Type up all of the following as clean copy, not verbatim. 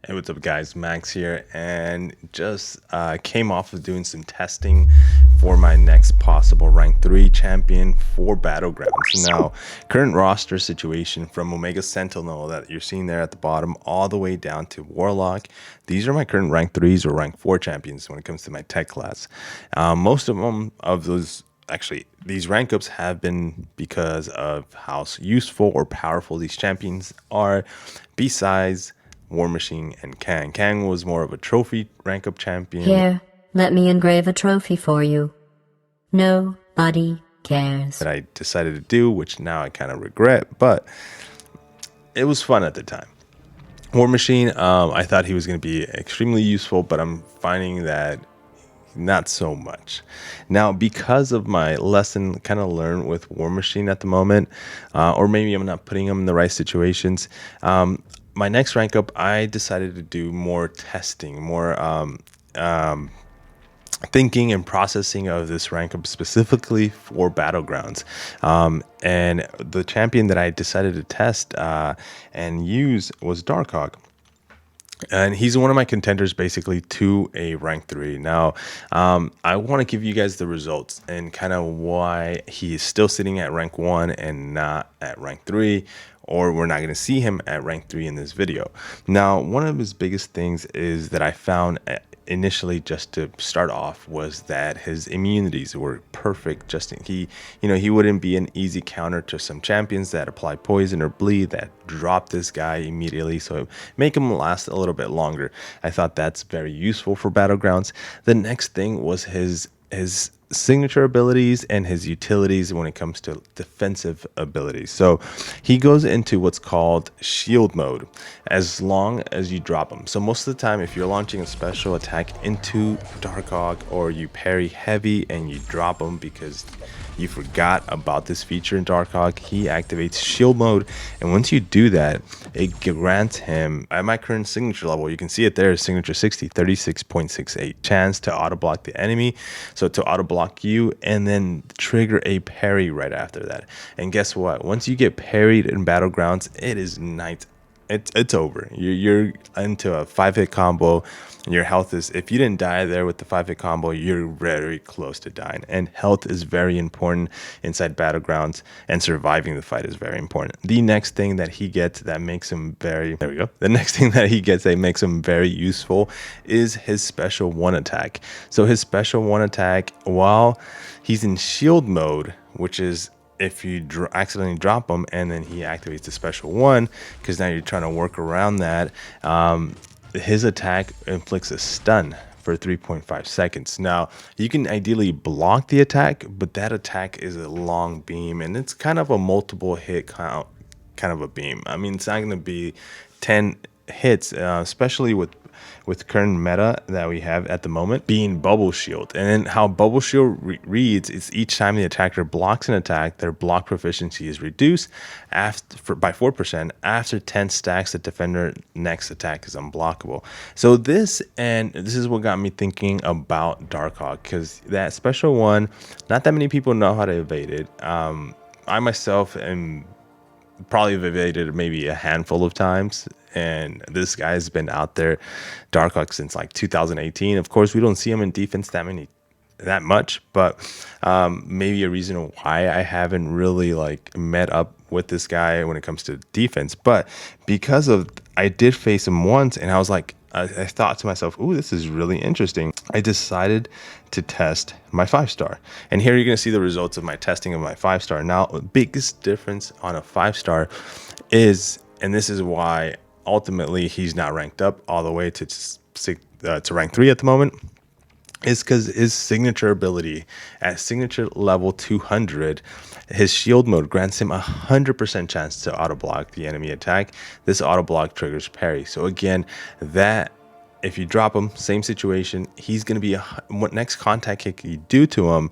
Hey, what's up, guys? Max here, and just came off of doing some testing for my next possible rank 3 champion for Battlegrounds. Now, current roster situation from Omega Sentinel that you're seeing there at the bottom all the way down to Warlock. These are my current rank 3s or rank 4 champions when it comes to my tech class. Most of them, of those, actually, these rank ups have been because of how useful or powerful these champions are, besides War Machine and Kang. Kang was more of a trophy rank up champion Here, let me engrave a trophy for you. Nobody cares. that I decided to do, which now I kind of regret, but it was fun at the time. War Machine, I thought he was going to be extremely useful, but I'm finding that not so much. Now, because of my lesson kind of learned with War Machine at the moment, or maybe I'm not putting him in the right situations, my next rank up, I decided to do more testing, more thinking and processing of this rank up specifically for Battlegrounds. And the champion that I decided to test and use was Darkhawk. And he's one of my contenders basically to a rank 3. Now, I want to give you guys the results and kind of why he is still sitting at rank 1 and not at rank 3, or we're not going to see him at rank 3 in this video. Now, one of his biggest things is that I found initially, just to start off, was that his immunities were perfect. He wouldn't be an easy counter to some champions that apply poison or bleed that drop this guy immediately, so make him last a little bit longer. I thought that's very useful for Battlegrounds. The next thing was his signature abilities and his utilities when it comes to defensive abilities. So he goes into what's called shield mode as long as you drop him. So most of the time, if you're launching a special attack into Darkhawk, or you parry heavy and you drop him because you forgot about this feature in Darkhawk, he activates shield mode, and once you do that, it grants him, at my current signature level, you can see it there, signature 60, 36.68 chance to auto block the enemy, so to auto block you, and then trigger a parry right after that. And guess what? Once you get parried in Battlegrounds, it is night. It's over. You're into a 5-hit combo, and your health is, if you didn't die there with the 5-hit combo, you're very close to dying. And health is very important inside Battlegrounds, and surviving the fight is very important. The next thing that he gets that makes him very, there we go. The next thing that he gets that makes him very useful is his special 1 attack. So his special 1 attack, while he's in shield mode, which is if you accidentally drop him and then he activates the special 1, because now you're trying to work around that, his attack inflicts a stun for 3.5 seconds. Now, you can ideally block the attack, but that attack is a long beam, and it's kind of a multiple hit count kind of a beam. I mean, it's not going to be 10 hits, especially with current meta that we have at the moment being bubble shield. And then how bubble shield reads is each time the attacker blocks an attack, their block proficiency is reduced by 4%. After 10 stacks, the defender next attack is unblockable. So this is what got me thinking about Darkhawk, because that special 1, not that many people know how to evade it. I myself am probably evaded maybe a handful of times, and this guy's been out there, Darkhawk, since like 2018. Of course, we don't see him in defense that much, but maybe a reason why I haven't really like met up with this guy when it comes to defense. But because of, I did face him once, and I was like, I thought to myself, ooh, this is really interesting. I decided to test my 5-star. And here you're going to see the results of my testing of my 5-star. Now, the biggest difference on a 5-star is, and this is why ultimately he's not ranked up all the way to rank 3 at the moment, is because his signature ability at signature level 200, his shield mode grants him 100% chance to auto block the enemy attack. This auto block triggers parry. So again, that if you drop him, same situation, he's going to be what next contact kick you do to him,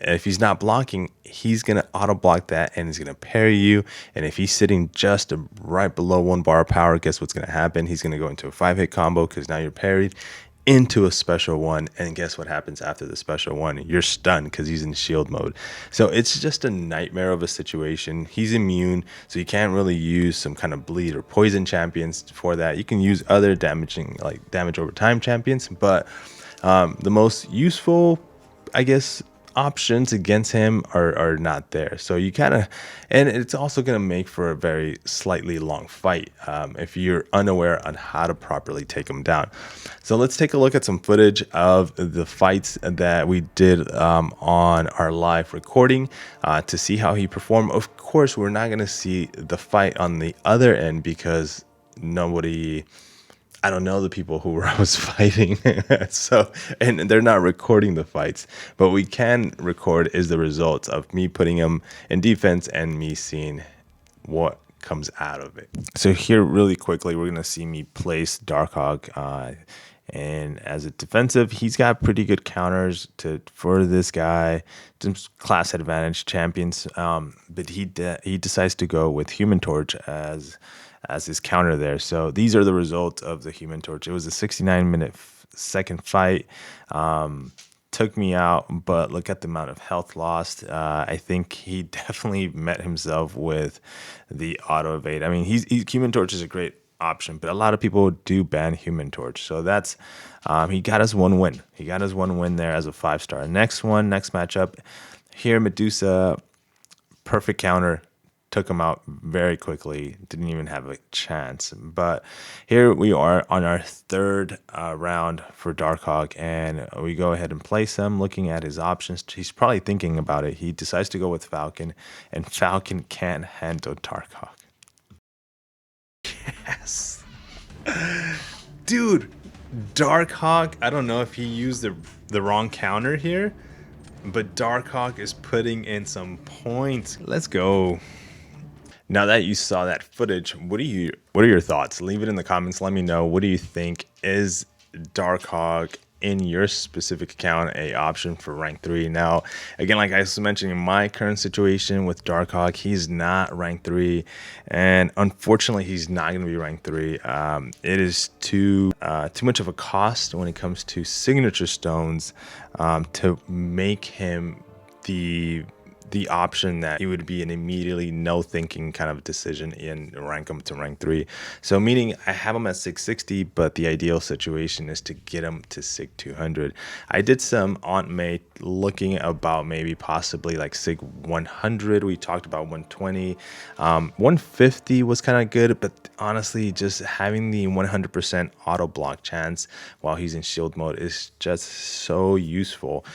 if he's not blocking, he's going to auto block that and he's going to parry you. And if he's sitting just right below 1 bar of power, guess what's going to happen? He's going to go into a 5-hit combo because now you're parried. into a special one, and guess what happens after the special one? You're stunned because he's in shield mode. So it's just a nightmare of a situation. He's immune, so you can't really use some kind of bleed or poison champions for that. You can use other damaging, like damage over time champions, but the most useful, I guess, options against him are not there. So you kind of, and it's also going to make for a very slightly long fight if you're unaware on how to properly take him down. So let's take a look at some footage of the fights that we did on our live recording to see how he performed. Of course, we're not going to see the fight on the other end because nobody, I don't know the people who I was fighting. So, and they're not recording the fights, but we can record is the results of me putting them in defense and me seeing what comes out of it. So here really quickly, we're going to see me place Darkhawk. And as a defensive, he's got pretty good counters for this guy, some class advantage champions. But he decides to go with Human Torch as his counter there. So these are the results of the Human Torch. It was a 69-minute second fight. Took me out, but look at the amount of health lost. I think he definitely met himself with the auto evade. I mean, Human Torch is a great option, but a lot of people do ban Human Torch. So that's he got us one win. He got us one win there as a 5-star. Next matchup here, Medusa, perfect counter. Took him out very quickly. Didn't even have a chance. But here we are on our third round for Darkhawk, and we go ahead and place him. Looking at his options, he's probably thinking about it. He decides to go with Falcon, and Falcon can't handle Darkhawk. Yes, dude, Darkhawk. I don't know if he used the wrong counter here, but Darkhawk is putting in some points. Let's go. Now that you saw that footage, what are your thoughts? Leave it in the comments. Let me know. What do you think? Is Darkhawk in your specific account a option for rank 3? Now, again, like I was mentioning, in my current situation with Darkhawk, he's not rank 3, and unfortunately, he's not going to be rank 3. It is too much of a cost when it comes to signature stones to make him the option that he would be an immediately no thinking kind of decision in rank him to rank 3. So meaning I have him at 660, but the ideal situation is to get him to SIG 200. I did some Aunt May looking about maybe possibly like SIG 100. We talked about 120. 150 was kind of good, but honestly, just having the 100% auto block chance while he's in shield mode is just so useful.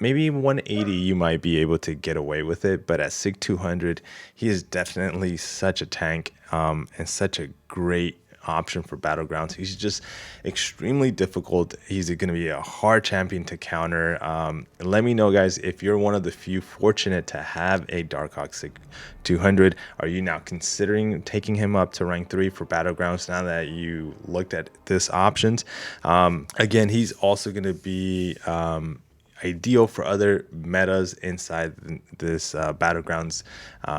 Maybe 180 you might be able to get away with it, but at SIG 200 he is definitely such a tank and such a great option for Battlegrounds. He's just extremely difficult. He's going to be a hard champion to counter. Let me know, guys, if you're one of the few fortunate to have a Darkhawk SIG 200. Are you now considering taking him up to rank 3 for Battlegrounds now that you looked at this options? Again, he's also going to be ideal for other metas inside this Battlegrounds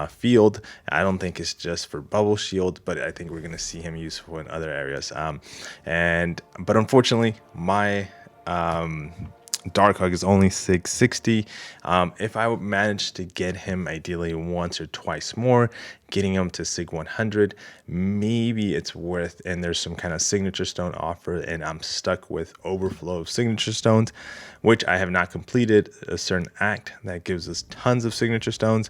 field. I don't think it's just for Bubble Shield, but I think we're going to see him useful in other areas. But unfortunately, my Darkhawk is only 660. If I would manage to get him ideally once or twice more, getting him to SIG 100, maybe it's worth, and there's some kind of signature stone offer, and I'm stuck with overflow of signature stones, which I have not completed a certain act that gives us tons of signature stones.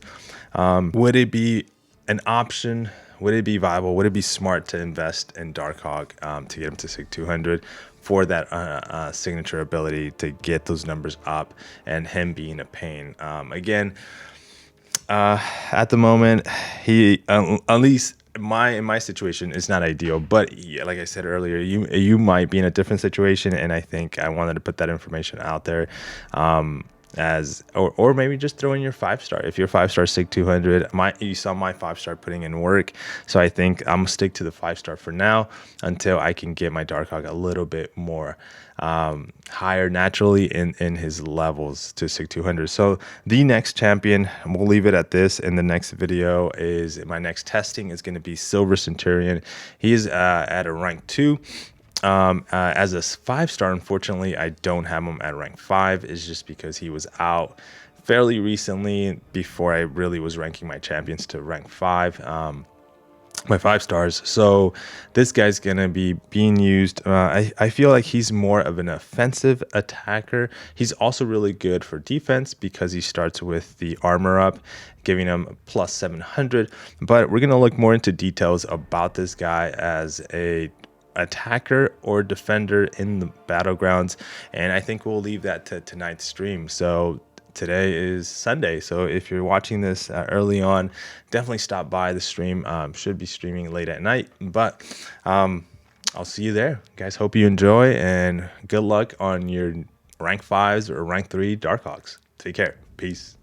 Would it be an option? Would it be viable? Would it be smart to invest in Darkhawk to get him to SIG 200 for that signature ability to get those numbers up and him being a pain? Again, at the moment, he at least in my situation is not ideal, but like I said earlier, you might be in a different situation, and I think I wanted to put that information out there. Or maybe just throw in your 5-star. If you're 5-star SIG 200, you saw my 5-star putting in work, so I think I'm gonna stick to the 5-star for now until I can get my Darkhawk a little bit more higher naturally in his levels to SIG 200. So the next champion, we'll leave it at this. In the next video is my next testing is going to be Silver Centurion. He is at a rank 2. As a 5 star, unfortunately, I don't have him at rank 5. Is just because he was out fairly recently before I really was ranking my champions to rank 5. My 5 stars. So this guy's gonna be being used. I feel like he's more of an offensive attacker. He's also really good for defense because he starts with the armor up, giving him plus 700. But we're gonna look more into details about this guy as a attacker or defender in the battlegrounds, and I think we'll leave that to tonight's stream. So today is Sunday, so if you're watching this early on, definitely stop by the stream. Should be streaming late at night, but I'll see you there, guys. Hope you enjoy, and good luck on your rank 5s or rank 3 Darkhawks. Take care. Peace.